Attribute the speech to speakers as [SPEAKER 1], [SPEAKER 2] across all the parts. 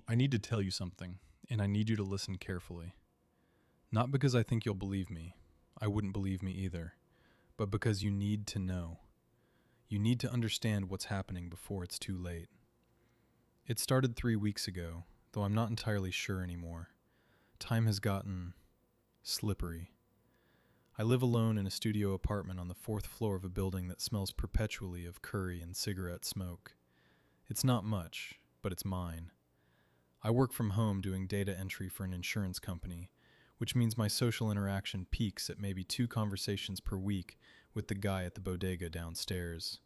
[SPEAKER 1] I need to tell you something, and I need you to listen carefully. Not because I think you'll believe me, I wouldn't believe me either, but because you need to know. You need to understand what's happening before it's too late. It started 3 weeks ago, though I'm not entirely sure anymore. Time has gotten slippery. I live alone in a studio apartment on the fourth floor of a building that smells perpetually of curry and cigarette smoke. It's not much, but it's mine. I work from home doing data entry for an insurance company, which means my social interaction peaks at maybe 2 conversations per week with the guy at the bodega downstairs.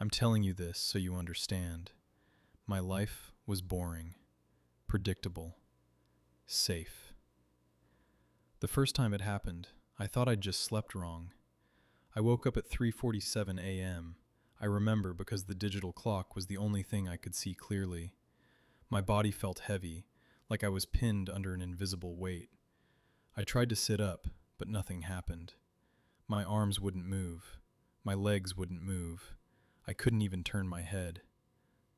[SPEAKER 1] I'm telling you this so you understand. My life was boring, predictable, safe. The first time it happened, I thought I'd just slept wrong. I woke up at 3:47 a.m. I remember because the digital clock was the only thing I could see clearly. My body felt heavy, like I was pinned under an invisible weight. I tried to sit up, but nothing happened. My arms wouldn't move. My legs wouldn't move. I couldn't even turn my head.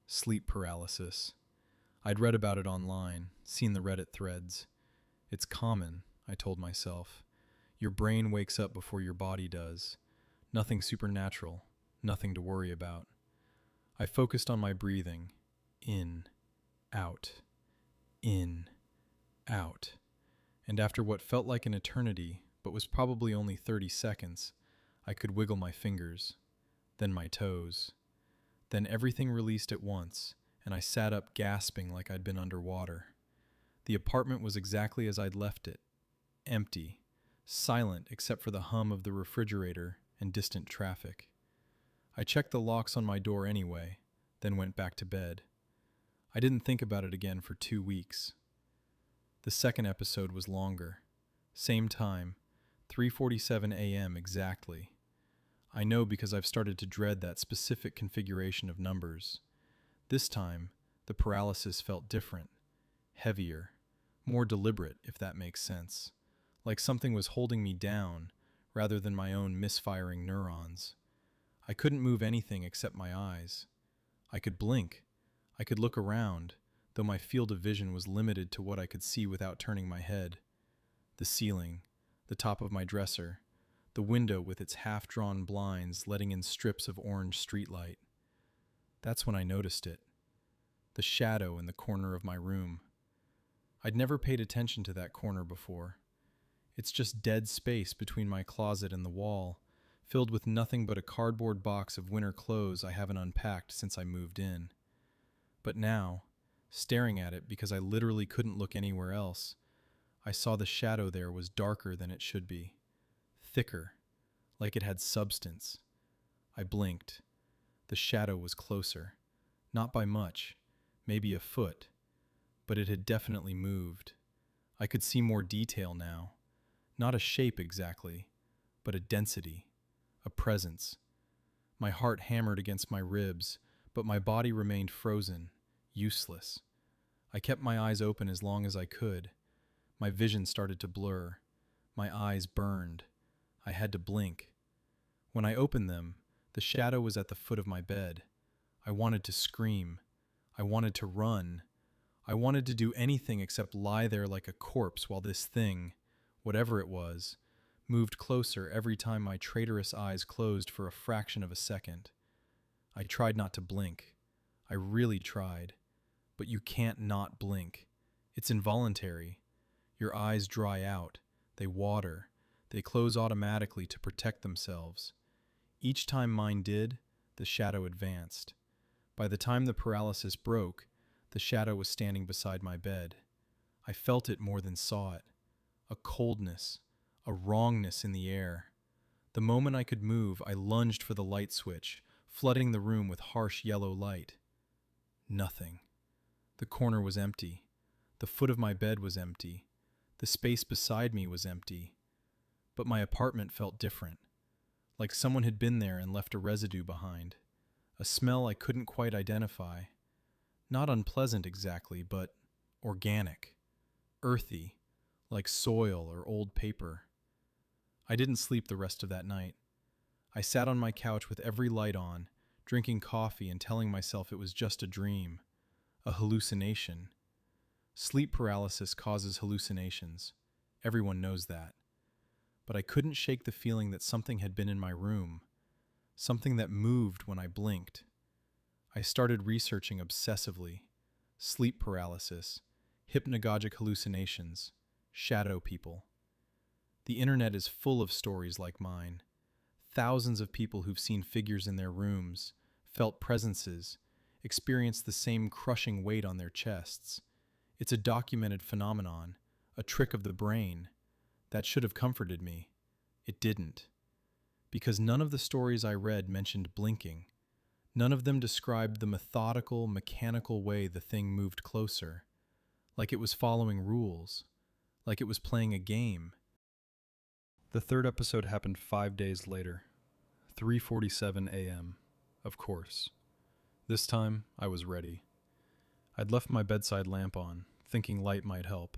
[SPEAKER 1] Sleep paralysis. I'd read about it online, seen the Reddit threads. It's common, I told myself. Your brain wakes up before your body does. Nothing supernatural, nothing to worry about. I focused on my breathing. In, out, in, out. And after what felt like an eternity, but was probably only 30 seconds, I could wiggle my fingers, then my toes. Then everything released at once, and I sat up gasping like I'd been underwater. The apartment was exactly as I'd left it, empty, silent except for the hum of the refrigerator and distant traffic. I checked the locks on my door anyway, then went back to bed. I didn't think about it again for 2 weeks. The second episode was longer. Same time, 3:47 a.m. exactly. I know because I've started to dread that specific configuration of numbers. This time, the paralysis felt different, heavier, more deliberate, if that makes sense. Like something was holding me down, rather than my own misfiring neurons. I couldn't move anything except my eyes. I could blink. I could look around, though my field of vision was limited to what I could see without turning my head. The ceiling, the top of my dresser, the window with its half-drawn blinds letting in strips of orange streetlight. That's when I noticed it. The shadow in the corner of my room. I'd never paid attention to that corner before. It's just dead space between my closet and the wall, filled with nothing but a cardboard box of winter clothes I haven't unpacked since I moved in. But now, staring at it because I literally couldn't look anywhere else, I saw the shadow there was darker than it should be. Thicker, like it had substance. I blinked. The shadow was closer. Not by much, maybe a foot, but it had definitely moved. I could see more detail now. Not a shape exactly, but a density, a presence. My heart hammered against my ribs, but my body remained frozen, useless. I kept my eyes open as long as I could. My vision started to blur. My eyes burned. I had to blink. When I opened them, the shadow was at the foot of my bed. I wanted to scream. I wanted to run. I wanted to do anything except lie there like a corpse while this thing, whatever it was, moved closer every time my traitorous eyes closed for a fraction of a second. I tried not to blink. I really tried. But you can't not blink. It's involuntary. Your eyes dry out. They water. They close automatically to protect themselves. Each time mine did, the shadow advanced. By the time the paralysis broke, the shadow was standing beside my bed. I felt it more than saw it. A coldness, a wrongness in the air. The moment I could move, I lunged for the light switch, flooding the room with harsh yellow light. Nothing. The corner was empty. The foot of my bed was empty. The space beside me was empty. But my apartment felt different. Like someone had been there and left a residue behind. A smell I couldn't quite identify. Not unpleasant exactly, but organic. Earthy. Like soil or old paper. I didn't sleep the rest of that night. I sat on my couch with every light on, drinking coffee and telling myself it was just a dream, a hallucination. Sleep paralysis causes hallucinations. Everyone knows that. But I couldn't shake the feeling that something had been in my room, something that moved when I blinked. I started researching obsessively. Sleep paralysis, hypnagogic hallucinations, shadow people. The internet is full of stories like mine. Thousands of people who've seen figures in their rooms, felt presences, experienced the same crushing weight on their chests. It's a documented phenomenon, a trick of the brain. That should have comforted me. It didn't. Because none of the stories I read mentioned blinking. None of them described the methodical, mechanical way the thing moved closer. Like it was following rules. Like it was playing a game. The third episode happened 5 days later. 3:47 a.m. Of course. This time, I was ready. I'd left my bedside lamp on, thinking light might help.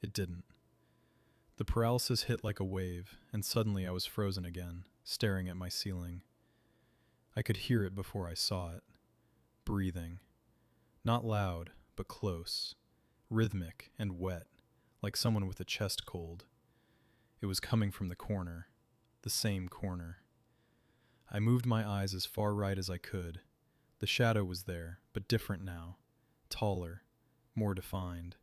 [SPEAKER 1] It didn't. The paralysis hit like a wave, and suddenly I was frozen again, staring at my ceiling. I could hear it before I saw it. Breathing. Not loud, but close. Rhythmic and wet, like someone with a chest cold. It was coming from the corner. The same corner. I moved my eyes as far right as I could. The shadow was there, but different now. Taller. More defined.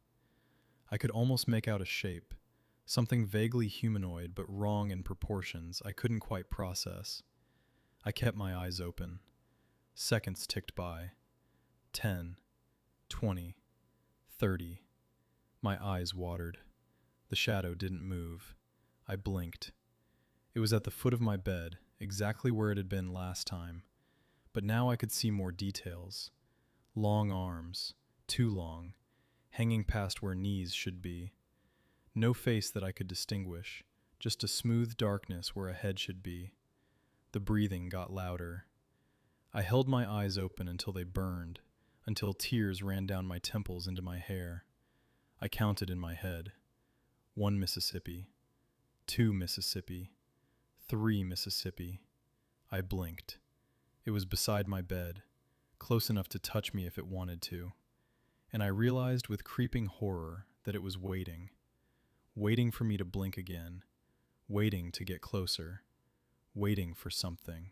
[SPEAKER 1] I could almost make out a shape. Something vaguely humanoid, but wrong in proportions I couldn't quite process. I kept my eyes open. Seconds ticked by. 10, 20, 30. My eyes watered. The shadow didn't move. I blinked. It was at the foot of my bed, exactly where it had been last time. But now I could see more details. Long arms, too long, hanging past where knees should be. No face that I could distinguish, just a smooth darkness where a head should be. The breathing got louder. I held my eyes open until they burned, until tears ran down my temples into my hair. I counted in my head. 1 Mississippi. 2 Mississippi. 3 Mississippi. I blinked. It was beside my bed, close enough to touch me if it wanted to. And I realized with creeping horror that it was waiting. Waiting for me to blink again. Waiting to get closer. Waiting for something.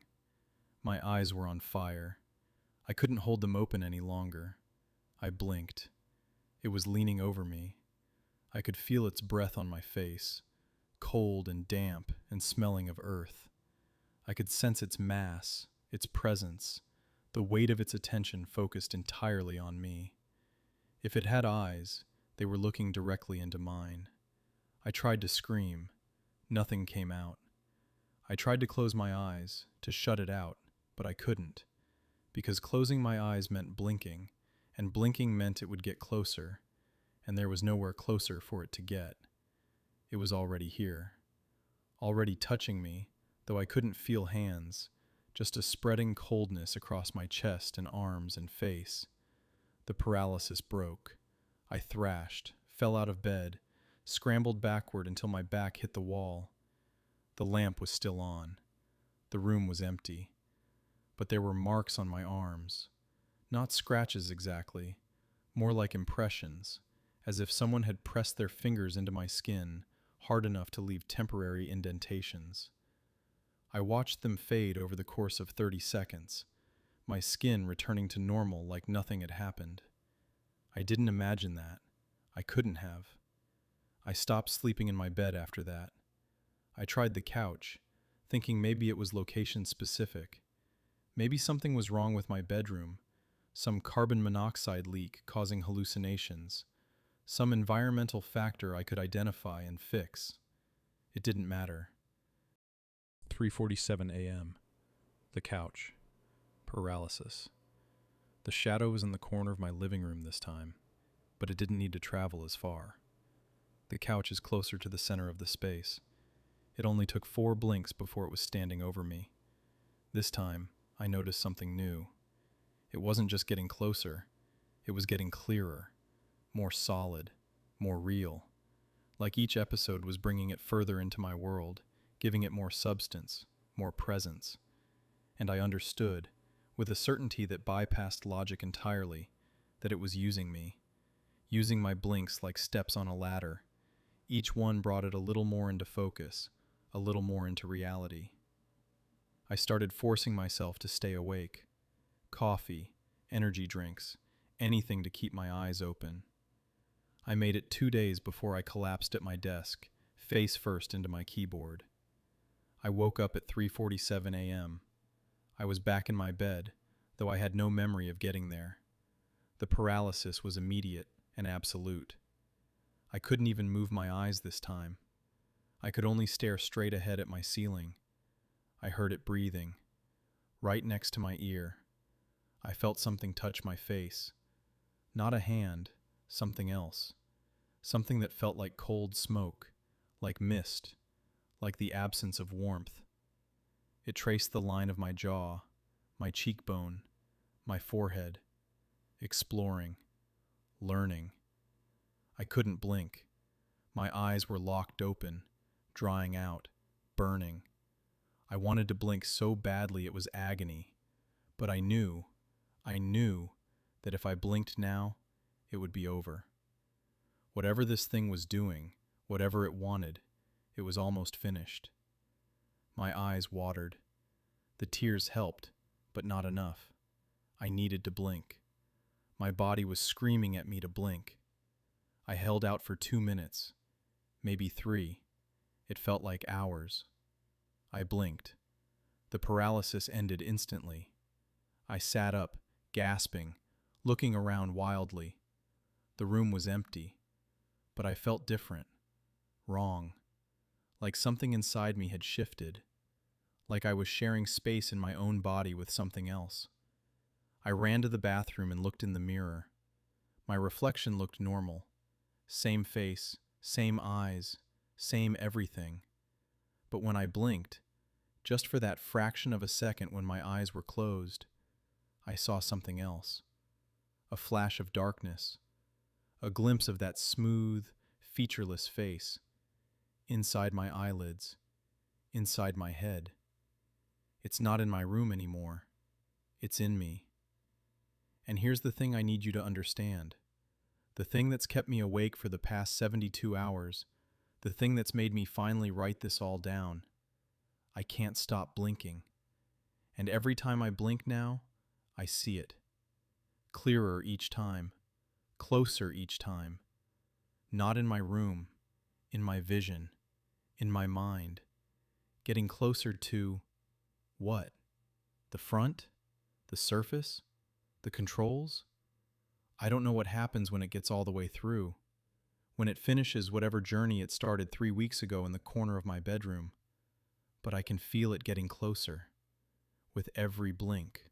[SPEAKER 1] My eyes were on fire. I couldn't hold them open any longer. I blinked. It was leaning over me. I could feel its breath on my face, cold and damp and smelling of earth. I could sense its mass, its presence, the weight of its attention focused entirely on me. If it had eyes, they were looking directly into mine. I tried to scream. Nothing came out. I tried to close my eyes, to shut it out, but I couldn't, because closing my eyes meant blinking, and blinking meant it would get closer, and there was nowhere closer for it to get. It was already here, already touching me, though I couldn't feel hands, just a spreading coldness across my chest and arms and face. The paralysis broke. I thrashed, fell out of bed, scrambled backward until my back hit the wall. The lamp was still on. The room was empty. But there were marks on my arms. Not scratches exactly, more like impressions, as if someone had pressed their fingers into my skin hard enough to leave temporary indentations. I watched them fade over the course of 30 seconds, my skin returning to normal like nothing had happened. I didn't imagine that. I couldn't have. I stopped sleeping in my bed after that. I tried the couch, thinking maybe it was location specific. Maybe something was wrong with my bedroom, some carbon monoxide leak causing hallucinations, some environmental factor I could identify and fix. It didn't matter. 3:47 a.m. The couch. Paralysis. The shadow was in the corner of my living room this time, but it didn't need to travel as far. The couch is closer to the center of the space. It only took 4 blinks before it was standing over me. This time, I noticed something new. It wasn't just getting closer, it was getting clearer, more solid, more real. Like each episode was bringing it further into my world, giving it more substance, more presence. And I understood, with a certainty that bypassed logic entirely, that it was using me using my blinks like steps on a ladder. Each one brought it a little more into focus, a little more into reality. I started forcing myself to stay awake. Coffee, energy drinks, anything to keep my eyes open. I made it 2 days before I collapsed at my desk, face first into my keyboard. I woke up at 3:47 a.m. I was back in my bed, though I had no memory of getting there. The paralysis was immediate and absolute. I couldn't even move my eyes this time. I could only stare straight ahead at my ceiling. I heard it breathing, right next to my ear. I felt something touch my face. Not a hand, something else. Something that felt like cold smoke, like mist, like the absence of warmth. It traced the line of my jaw, my cheekbone, my forehead, exploring, learning. I couldn't blink. My eyes were locked open, drying out, burning. I wanted to blink so badly it was agony, but I knew that if I blinked now, it would be over. Whatever this thing was doing, whatever it wanted, it was almost finished. My eyes watered. The tears helped, but not enough. I needed to blink. My body was screaming at me to blink. I held out for 2 minutes, maybe 3. It felt like hours. I blinked. The paralysis ended instantly. I sat up, gasping, looking around wildly. The room was empty, but I felt different, wrong, like something inside me had shifted, like I was sharing space in my own body with something else. I ran to the bathroom and looked in the mirror. My reflection looked normal. Same face, same eyes, same everything. But when I blinked, just for that fraction of a second when my eyes were closed, I saw something else. A flash of darkness. A glimpse of that smooth, featureless face. Inside my eyelids. Inside my head. It's not in my room anymore. It's in me. And here's the thing I need you to understand. The thing that's kept me awake for the past 72 hours, the thing that's made me finally write this all down. I can't stop blinking. And every time I blink now, I see it. Clearer each time. Closer each time. Not in my room, in my vision, in my mind. Getting closer to what? The front? The surface? The controls? I don't know what happens when it gets all the way through. When it finishes whatever journey it started 3 weeks ago in the corner of my bedroom. But I can feel it getting closer. With every blink.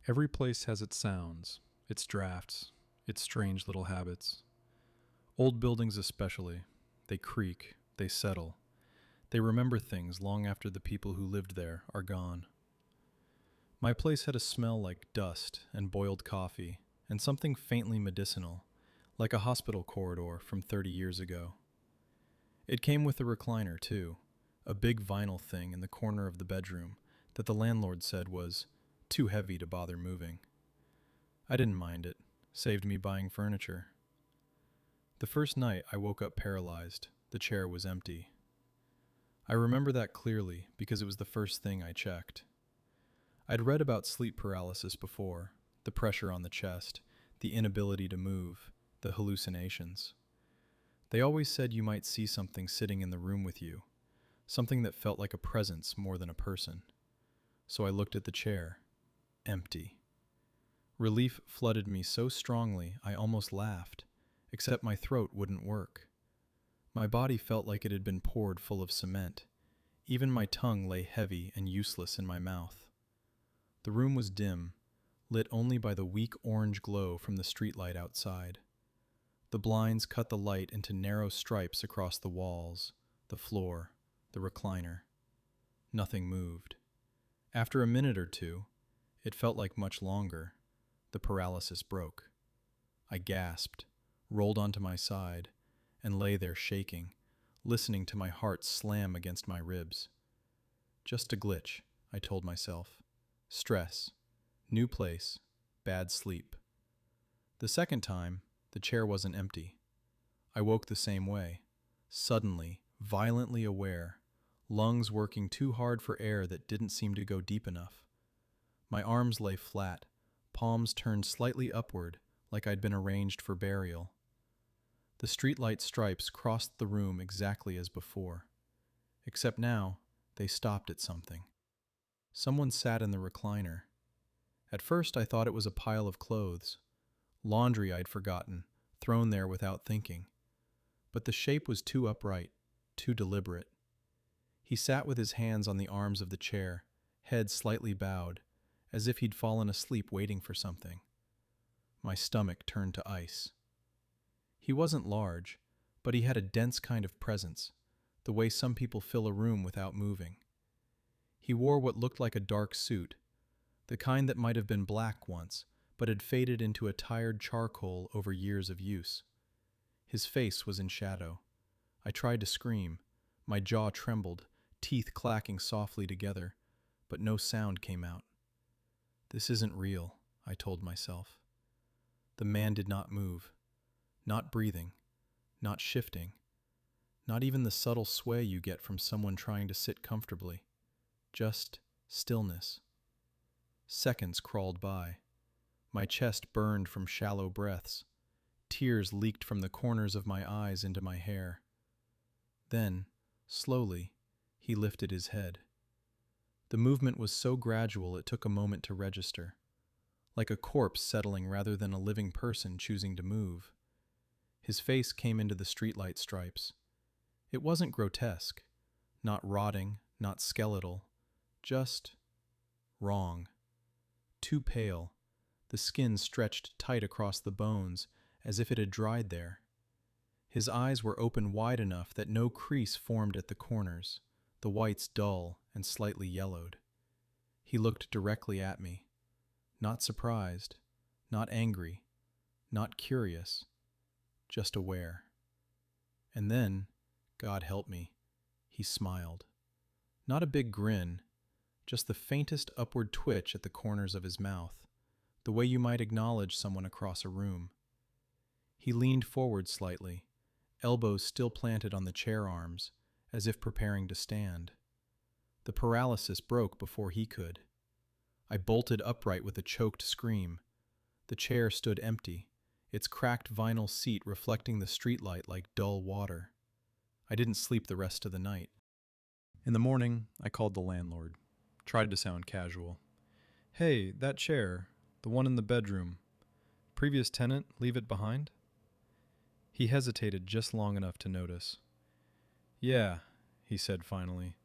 [SPEAKER 1] Every place has its sounds, its drafts, its strange little habits. Old buildings especially, they creak, they settle. They remember things long after the people who lived there are gone. My place had a smell like dust and boiled coffee, and something faintly medicinal, like a hospital corridor from 30 years ago. It came with a recliner, too, a big vinyl thing in the corner of the bedroom that the landlord said was too heavy to bother moving. I didn't mind it, saved me buying furniture. The first night I woke up paralyzed, the chair was empty. I remember that clearly because it was the first thing I checked. I'd read about sleep paralysis before, the pressure on the chest, the inability to move, the hallucinations. They always said you might see something sitting in the room with you, something that felt like a presence more than a person. So I looked at the chair. Empty. Relief flooded me so strongly I almost laughed, except my throat wouldn't work. My body felt like it had been poured full of cement. Even my tongue lay heavy and useless in my mouth. The room was dim, lit only by the weak orange glow from the streetlight outside. The blinds cut the light into narrow stripes across the walls, the floor, the recliner. Nothing moved. After a minute or two, it felt like much longer, the paralysis broke. I gasped, rolled onto my side, and lay there shaking, listening to my heart slam against my ribs. Just a glitch, I told myself. Stress. New place. Bad sleep. The second time, the chair wasn't empty. I woke the same way. Suddenly, violently aware, lungs working too hard for air that didn't seem to go deep enough. My arms lay flat, palms turned slightly upward, like I'd been arranged for burial. The streetlight stripes crossed the room exactly as before. Except now, they stopped at something. Someone sat in the recliner. At first I thought it was a pile of clothes. Laundry I'd forgotten, thrown there without thinking. But the shape was too upright, too deliberate. He sat with his hands on the arms of the chair, head slightly bowed, as if he'd fallen asleep waiting for something. My stomach turned to ice. He wasn't large, but he had a dense kind of presence, the way some people fill a room without moving. He wore what looked like a dark suit, the kind that might have been black once, but had faded into a tired charcoal over years of use. His face was in shadow. I tried to scream. My jaw trembled, teeth clacking softly together, but no sound came out. This isn't real, I told myself. The man did not move, not breathing, not shifting, not even the subtle sway you get from someone trying to sit comfortably. Just stillness. Seconds crawled by. My chest burned from shallow breaths. Tears leaked from the corners of my eyes into my hair. Then, slowly, he lifted his head. The movement was so gradual it took a moment to register, like a corpse settling rather than a living person choosing to move. His face came into the streetlight stripes. It wasn't grotesque, not rotting, not skeletal, just wrong. Too pale, the skin stretched tight across the bones as if it had dried there. His eyes were open wide enough that no crease formed at the corners, the whites dull and slightly yellowed. He looked directly at me, not surprised, not angry, not curious, just aware. And then, God help me, he smiled. Not a big grin, just the faintest upward twitch at the corners of his mouth, the way you might acknowledge someone across a room. He leaned forward slightly, elbows still planted on the chair arms, as if preparing to stand. The paralysis broke before he could. I bolted upright with a choked scream. The chair stood empty, its cracked vinyl seat reflecting the streetlight like dull water. I didn't sleep the rest of the night. In the morning, I called the landlord. Tried to sound casual. "Hey, that chair, the one in the bedroom. Previous tenant, leave it behind?" He hesitated just long enough to notice. "Yeah," he said finally.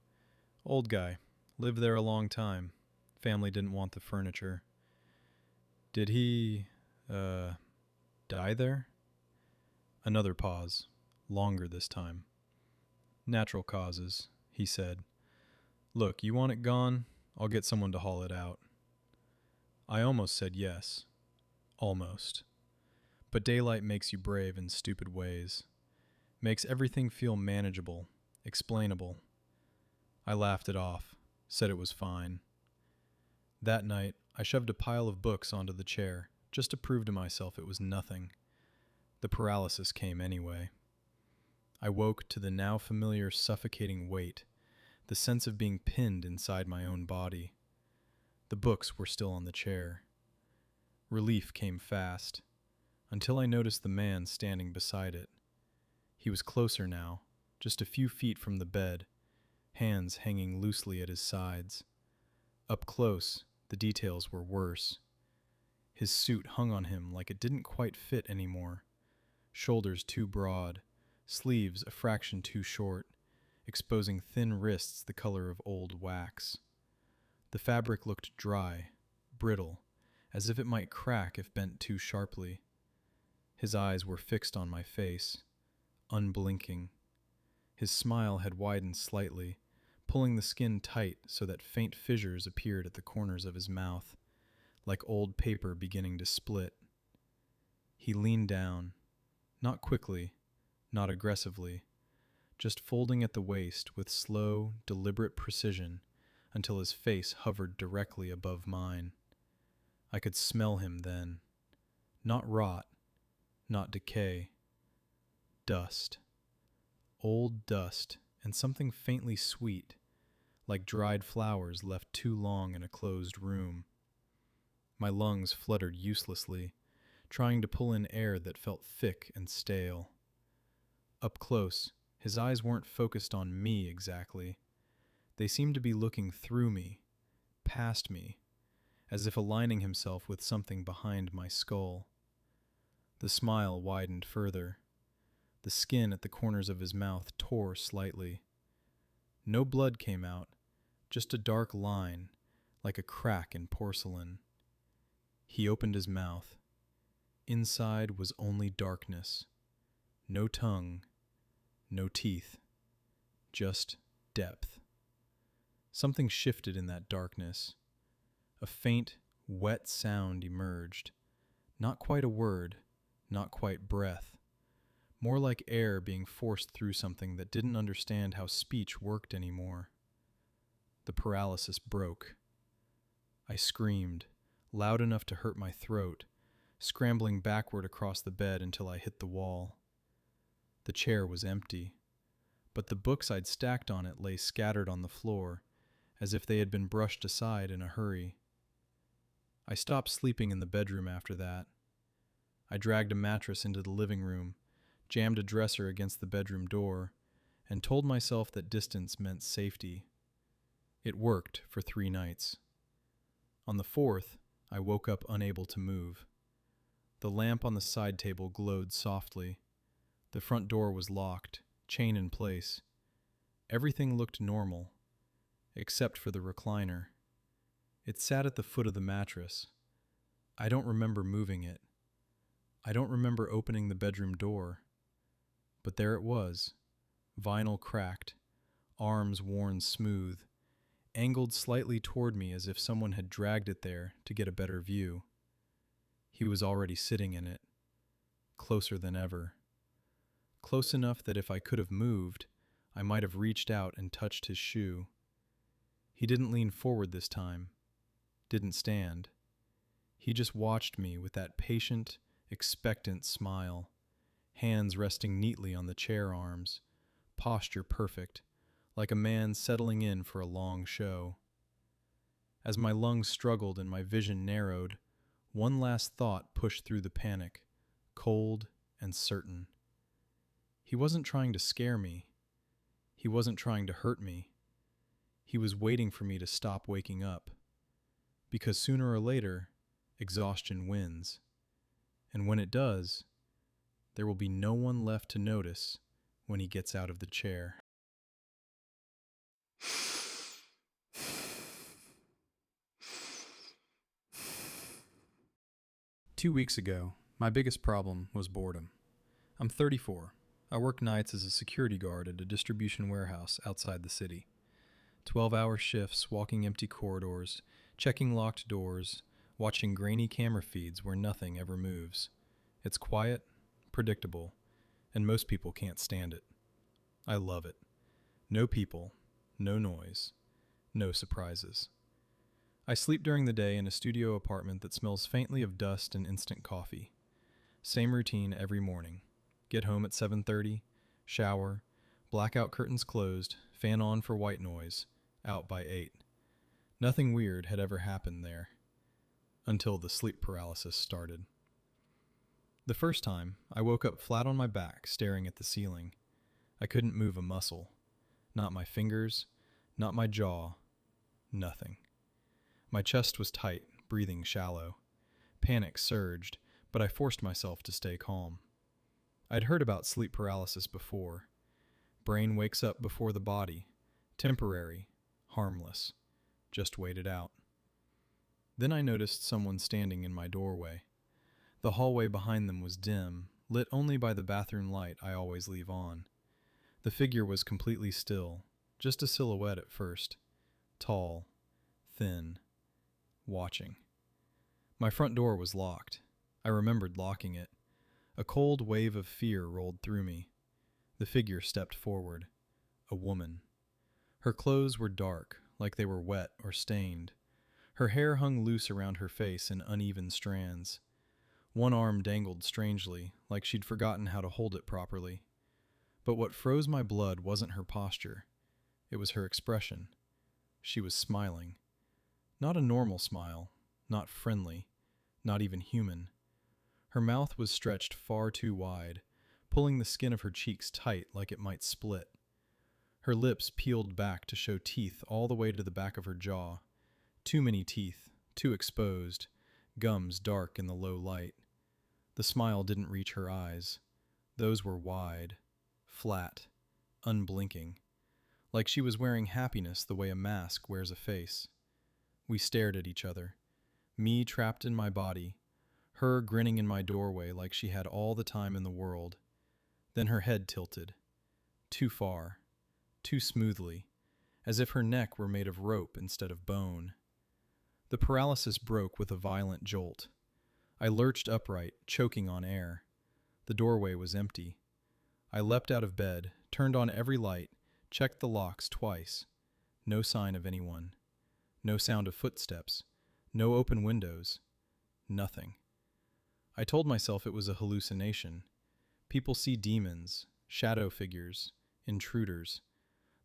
[SPEAKER 1] "Old guy. Lived there a long time. Family didn't want the furniture." "Did he, die there?" Another pause. Longer this time. "Natural causes," he said. "Look, you want it gone? I'll get someone to haul it out." I almost said yes. Almost. But daylight makes you brave in stupid ways. Makes everything feel manageable, explainable. I laughed it off, said it was fine. That night, I shoved a pile of books onto the chair, just to prove to myself it was nothing. The paralysis came anyway. I woke to the now familiar suffocating weight, the sense of being pinned inside my own body. The books were still on the chair. Relief came fast, until I noticed the man standing beside it. He was closer now, just a few feet from the bed, hands hanging loosely at his sides. Up close, the details were worse. His suit hung on him like it didn't quite fit anymore. Shoulders too broad, sleeves a fraction too short, exposing thin wrists the color of old wax. The fabric looked dry, brittle, as if it might crack if bent too sharply. His eyes were fixed on my face, unblinking. His smile had widened slightly, pulling the skin tight so that faint fissures appeared at the corners of his mouth, like old paper beginning to split. He leaned down, not quickly, not aggressively, just folding at the waist with slow, deliberate precision until his face hovered directly above mine. I could smell him then. Not rot, not decay. Dust. Old dust, and something faintly sweet, like dried flowers left too long in a closed room. My lungs fluttered uselessly, trying to pull in air that felt thick and stale. Up close, his eyes weren't focused on me exactly. They seemed to be looking through me, past me, as if aligning himself with something behind my skull. The smile widened further. The skin at the corners of his mouth tore slightly. No blood came out, just a dark line, like a crack in porcelain. He opened his mouth. Inside was only darkness. No tongue, no teeth, just depth. Something shifted in that darkness. A faint, wet sound emerged. Not quite a word, not quite breath. More like air being forced through something that didn't understand how speech worked anymore. The paralysis broke. I screamed, loud enough to hurt my throat, scrambling backward across the bed until I hit the wall. The chair was empty, but the books I'd stacked on it lay scattered on the floor, as if they had been brushed aside in a hurry. I stopped sleeping in the bedroom after that. I dragged a mattress into the living room, jammed a dresser against the bedroom door, and told myself that distance meant safety. It worked for 3 nights. On the 4th, I woke up unable to move. The lamp on the side table glowed softly. The front door was locked, chain in place. Everything looked normal, except for the recliner. It sat at the foot of the mattress. I don't remember moving it. I don't remember opening the bedroom door. But there it was, vinyl cracked, arms worn smooth, angled slightly toward me as if someone had dragged it there to get a better view. He was already sitting in it, closer than ever. Close enough that if I could have moved, I might have reached out and touched his shoe. He didn't lean forward this time, didn't stand. He just watched me with that patient, expectant smile, hands resting neatly on the chair arms, posture perfect, like a man settling in for a long show. As my lungs struggled and my vision narrowed, one last thought pushed through the panic, cold and certain. He wasn't trying to scare me. He wasn't trying to hurt me. He was waiting for me to stop waking up. Because sooner or later, exhaustion wins. And when it does, there will be no one left to notice when he gets out of the chair. Two weeks ago, my biggest problem was boredom. I'm 34. I work nights as a security guard at a distribution warehouse outside the city. 12-hour shifts, walking empty corridors, checking locked doors, watching grainy camera feeds where nothing ever moves. It's quiet, predictable, and most people can't stand it. I love it. No people, no noise, no surprises. I sleep during the day in a studio apartment that smells faintly of dust and instant coffee. Same routine every morning. Get home at 7:30, shower, blackout curtains closed, fan on for white noise, out by 8. Nothing weird had ever happened there. Until the sleep paralysis started. The first time, I woke up flat on my back, staring at the ceiling. I couldn't move a muscle. Not my fingers, not my jaw, nothing. My chest was tight, breathing shallow. Panic surged, but I forced myself to stay calm. I'd heard about sleep paralysis before. Brain wakes up before the body. Temporary, harmless. Just wait it out. Then I noticed someone standing in my doorway. The hallway behind them was dim, lit only by the bathroom light I always leave on. The figure was completely still, just a silhouette at first. Tall, thin, watching. My front door was locked. I remembered locking it. A cold wave of fear rolled through me. The The figure stepped forward. A woman. Her clothes were dark, like they were wet or stained. Her hair hung loose around her face in uneven strands. One arm dangled strangely, like she'd forgotten how to hold it properly. But what froze my blood wasn't her posture. It was her expression. She was smiling. Not a normal smile, not friendly, not even human. Her mouth was stretched far too wide, pulling the skin of her cheeks tight like it might split. Her lips peeled back to show teeth all the way to the back of her jaw. Too many teeth, too exposed, gums dark in the low light. The smile didn't reach her eyes. Those were wide, flat, unblinking, like she was wearing happiness the way a mask wears a face. We stared at each other, me trapped in my body, her grinning in my doorway like she had all the time in the world. Then her head tilted, too far, too smoothly, as if her neck were made of rope instead of bone. The paralysis broke with a violent jolt. I lurched upright, choking on air. The doorway was empty. I leapt out of bed, turned on every light, checked the locks twice. No sign of anyone. No sound of footsteps. No open windows. Nothing. I told myself it was a hallucination. People see demons, shadow figures, intruders.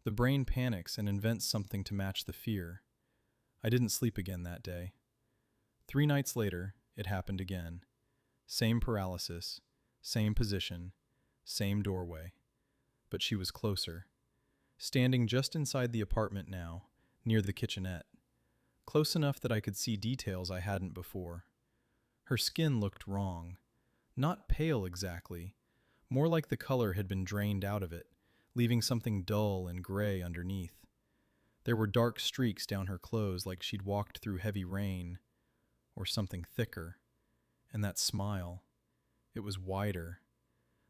[SPEAKER 1] The brain panics and invents something to match the fear. I didn't sleep again that day. 3 nights later, it happened again. Same paralysis, same position, same doorway. But she was closer. Standing just inside the apartment now, near the kitchenette. Close enough that I could see details I hadn't before. Her skin looked wrong. Not pale exactly. More like the color had been drained out of it, leaving something dull and gray underneath. There were dark streaks down her clothes like she'd walked through heavy rain, or something thicker. And that smile, it was wider.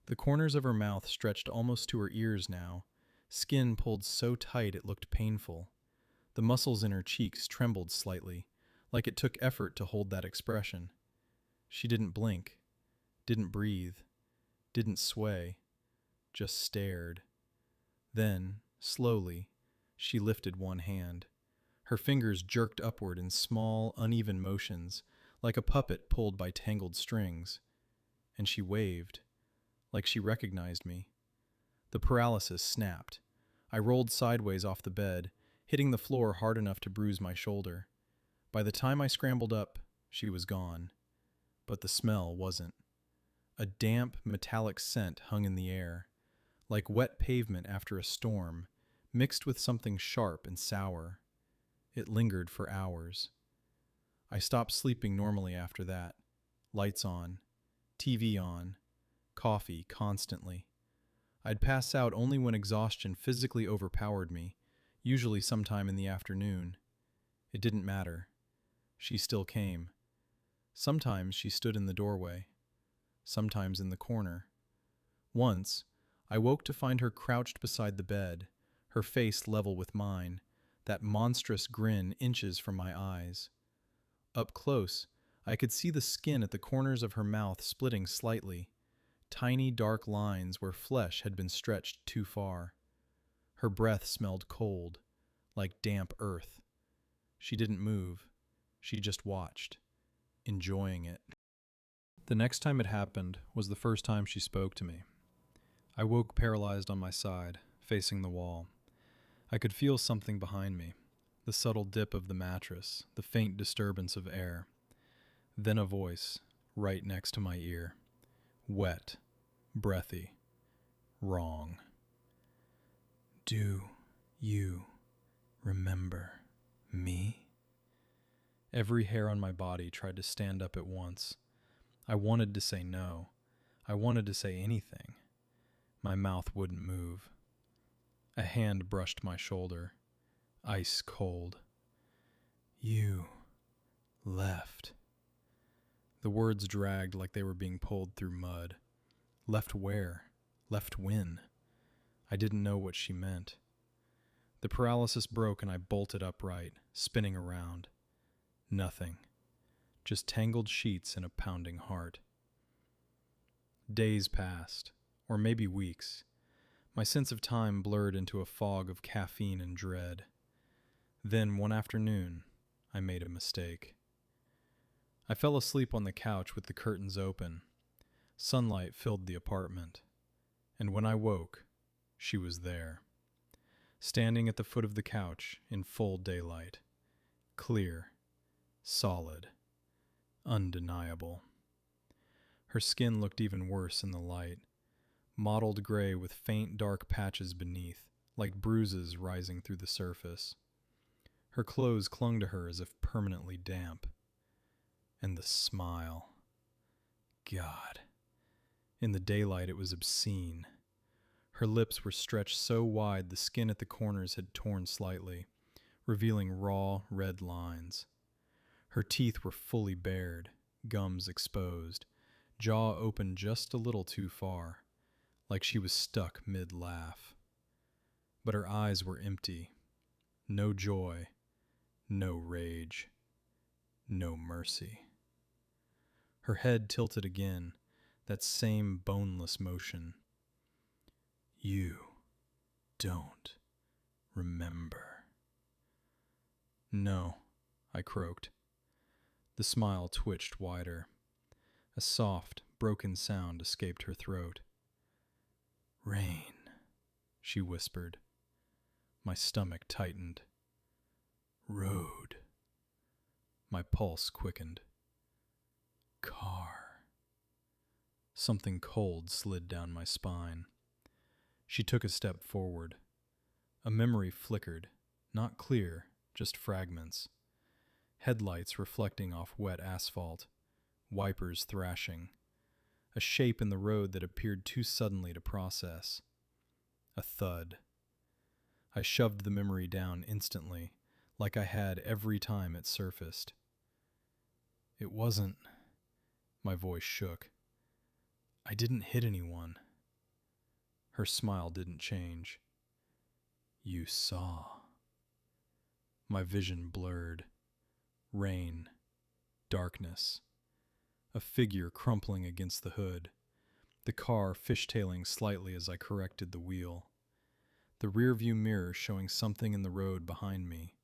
[SPEAKER 1] The corners of her mouth stretched almost to her ears now, skin pulled so tight it looked painful. The muscles in her cheeks trembled slightly, like it took effort to hold that expression. She didn't blink, didn't breathe, didn't sway, just stared. Then, slowly, she lifted one hand. Her fingers jerked upward in small, uneven motions, like a puppet pulled by tangled strings. And she waved, like she recognized me. The paralysis snapped. I rolled sideways off the bed, hitting the floor hard enough to bruise my shoulder. By the time I scrambled up, she was gone. But the smell wasn't. A damp, metallic scent hung in the air, like wet pavement after a storm, mixed with something sharp and sour. It lingered for hours. I stopped sleeping normally after that. Lights on, TV on, coffee constantly. I'd pass out only when exhaustion physically overpowered me, usually sometime in the afternoon. It didn't matter. She still came. Sometimes she stood in the doorway, sometimes in the corner. Once, I woke to find her crouched beside the bed, her face level with mine, that monstrous grin inches from my eyes. Up close, I could see the skin at the corners of her mouth splitting slightly, tiny dark lines where flesh had been stretched too far. Her breath smelled cold, like damp earth. She didn't move. She just watched, enjoying it. The next time it happened was the first time she spoke to me. I woke paralyzed on my side, facing the wall. I could feel something behind me, the subtle dip of the mattress, the faint disturbance of air. Then a voice, right next to my ear. Wet, breathy, wrong. Do you remember me? Every hair on my body tried to stand up at once. I wanted to say no. I wanted to say anything. My mouth wouldn't move. A hand brushed my shoulder, ice cold. You left. The words dragged like they were being pulled through mud. Left where? Left when? I didn't know what she meant. The paralysis broke and I bolted upright, spinning around. Nothing. Just tangled sheets and a pounding heart. Days passed, or maybe weeks. My sense of time blurred into a fog of caffeine and dread. Then, one afternoon, I made a mistake. I fell asleep on the couch with the curtains open. Sunlight filled the apartment, and when I woke, she was there, standing at the foot of the couch in full daylight, clear, solid, undeniable. Her skin looked even worse in the light, mottled gray with faint dark patches beneath, like bruises rising through the surface. Her clothes clung to her as if permanently damp. And the smile. God. In the daylight it was obscene. Her lips were stretched so wide the skin at the corners had torn slightly, revealing raw, red lines. Her teeth were fully bared, gums exposed, jaw open just a little too far, like she was stuck mid-laugh. But her eyes were empty. No joy, no rage, no mercy. Her head tilted again, that same boneless motion. You don't remember. No, I croaked. The smile twitched wider. A soft, broken sound escaped her throat. Rain, she whispered. My stomach tightened. Road. My pulse quickened. Car. Something cold slid down my spine. She took a step forward. A memory flickered, not clear, just fragments. Headlights reflecting off wet asphalt, wipers thrashing. A shape in the road that appeared too suddenly to process. A thud. I shoved the memory down instantly, like I had every time it surfaced. It wasn't... My voice shook. I didn't hit anyone. Her smile didn't change. You saw. My vision blurred. Rain. Darkness. A figure crumpling against the hood. The car fishtailing slightly as I corrected the wheel. The rearview mirror showing something in the road behind me.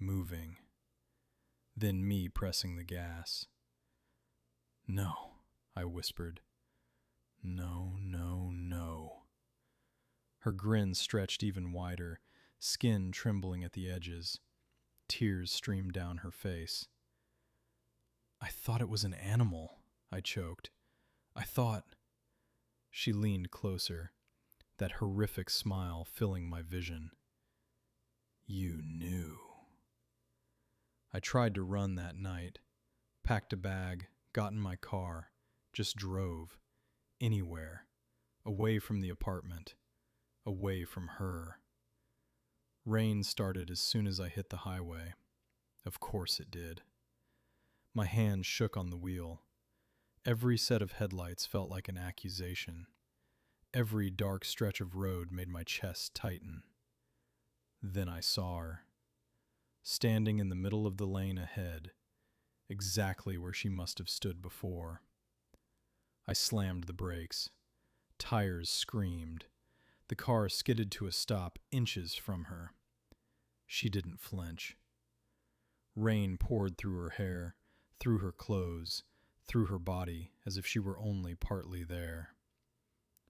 [SPEAKER 1] Moving. Then me pressing the gas. No, I whispered. No, no, no. Her grin stretched even wider, skin trembling at the edges. Tears streamed down her face. I thought it was an animal, I choked. I thought... She leaned closer, that horrific smile filling my vision. You knew. I tried to run that night, packed a bag, got in my car, just drove, anywhere, away from the apartment, away from her. Rain started as soon as I hit the highway. Of course it did. My hand shook on the wheel. Every set of headlights felt like an accusation. Every dark stretch of road made my chest tighten. Then I saw her, standing in the middle of the lane ahead, exactly where she must have stood before. I slammed the brakes. Tires screamed. The car skidded to a stop inches from her. She didn't flinch. Rain poured through her hair, through her clothes, through her body, as if she were only partly there.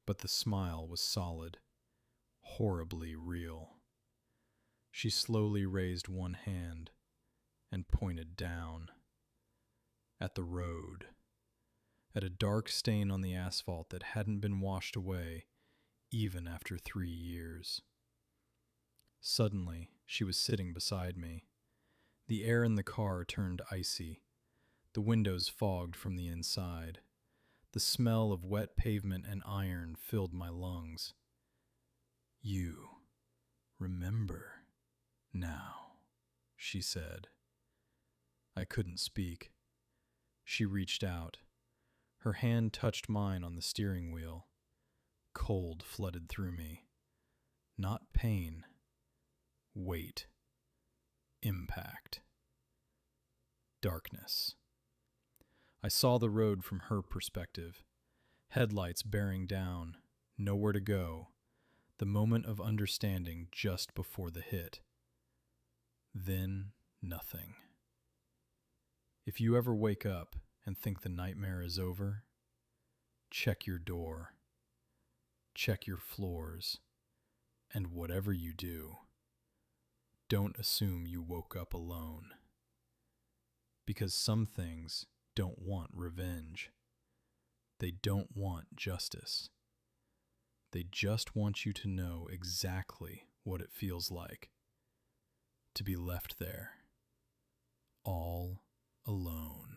[SPEAKER 1] But the smile was solid, horribly real. She slowly raised one hand and pointed down. At the road. At a dark stain on the asphalt that hadn't been washed away even after 3 years. Suddenly, she was sitting beside me. The air in the car turned icy. The windows fogged from the inside. The smell of wet pavement and iron filled my lungs. You remember now, she said. I couldn't speak. She reached out. Her hand touched mine on the steering wheel. Cold flooded through me. Not pain. Weight. Impact. Darkness. I saw the road from her perspective. Headlights bearing down. Nowhere to go. the moment of understanding just before the hit. Then nothing. If you ever wake up and think the nightmare is over, check your door, check your floors, and whatever you do, don't assume you woke up alone. Because some things don't want revenge. They don't want justice. They just want you to know exactly what it feels like to be left there, all alone.